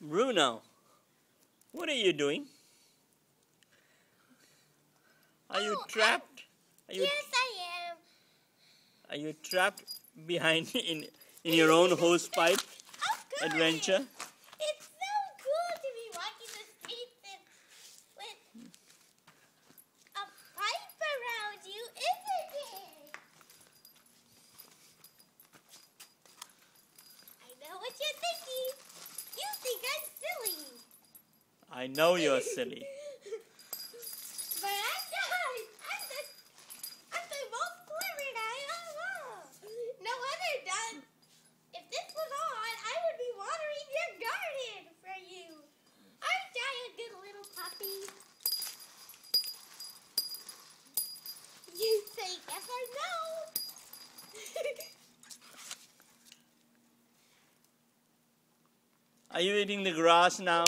Bruno, what are you doing? Are you trapped? Yes, I am. Are you trapped behind in your own hose pipe adventure? It's so cool to be walking the streets with a pipe around you, isn't it? I know what you're thinking. You think I'm silly. I know you're silly. But I'm not. I'm the most clever guy of all. No other does. If this was on, I would be watering your garden for you. Aren't I a good little puppy? You say yes or no. Are you eating the grass now?